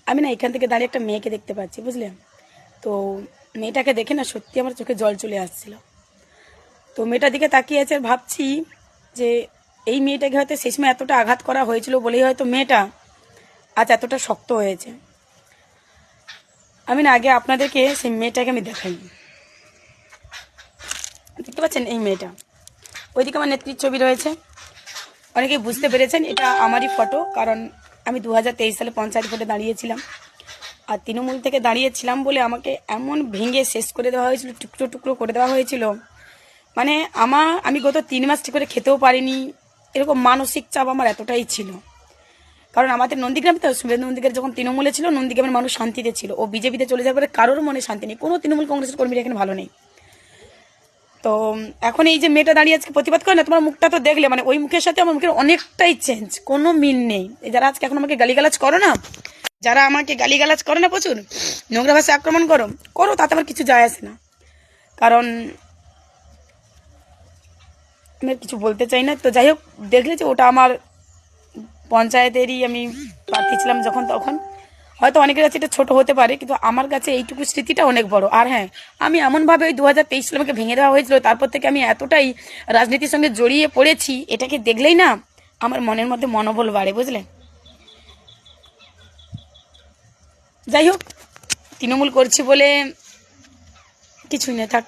আমি না এখান থেকে দাঁড়িয়ে একটা মেয়েকে দেখতে পাচ্ছি, বুঝলেন? তো মেয়েটাকে দেখে না সত্যি আমার চোখে জল চলে আসছিল। তো মেয়েটার দিকে তাকিয়ে আছে আর ভাবছি যে এই মেয়েটাকে হয়তো সেই সময় এতটা আঘাত করা হয়েছিল বলেই হয়তো মেয়েটা আজ এতটা শক্ত হয়েছে। আমি না আগে আপনাদেরকে সেই মেয়েটাকে আমি দেখাই। দেখতে পাচ্ছেন এই মেয়েটা, ওইদিকে আমার নেত্রীর ছবি রয়েছে। অনেকেই বুঝতে পেরেছেন এটা আমারই ফটো, কারণ আমি 2023 সালে পঞ্চায়েত ভোটে দাঁড়িয়েছিলাম। আর তৃণমূল থেকে দাঁড়িয়েছিলাম বলে আমাকে এমন ভেঙে শেষ করে দেওয়া হয়েছিল, টুকরো টুকরো করে দেওয়া হয়েছিল। মানে আমি গত 3 মাস ঠিক করে খেতেও পারিনি। এরকম মানসিক চাপ আমার এতটাই ছিল। কারণ আমাদের নন্দীগ্রামে তো শুভেন্দু নন্দীগ্রাম যখন তৃণমূলে ছিল, নন্দীগ্রামের মানুষ শান্তিতে ছিল। ও বিজেপিতে চলে যাওয়ার পরে কারোর মনে শান্তি নেই, কোনো তৃণমূল কংগ্রেসের কর্মীরা এখানে ভালো নেই। তো এখন এই যে মেয়েটা দাঁড়িয়ে আজকে প্রতিবাদ করে না, তোমার মুখটা তো দেখলে মানে ওই মুখের সাথে আমার মুখের অনেকটাই চেঞ্জ, কোনো মিল নেই। যারা আজকে এখন আমাকে গালিগালাজ করো না, যারা আমাকে গালিগালাজ করো না, প্রচুর নোংরা ভাষায় আক্রমণ করো করো, তাতে আমার কিছু যায় আসে না। কারণ আমি আর কিছু বলতে চাই না। তো যাই হোক, দেখলে যে ওটা আমার পঞ্চায়েতেরই আমি প্রার্থী ছিলাম যখন, তখন হয়তো অনেকের কাছে এটা ছোট হতে পারে, কিন্তু আমার কাছে এইটুকু স্মৃতিটা অনেক বড়। আর হ্যাঁ, আমি এমনভাবে ওই 2023 সালে আমাকে ভেঙে দেওয়া হয়েছিল, তারপর থেকে আমি এতটাই রাজনীতির সঙ্গে জড়িয়ে পড়েছি, এটাকে দেখলেই না আমার মনের মধ্যে মনোবল বাড়ে, বুঝলেন? যাই হোক, তৃণমূল করছি বলে কিছুই না, থাক।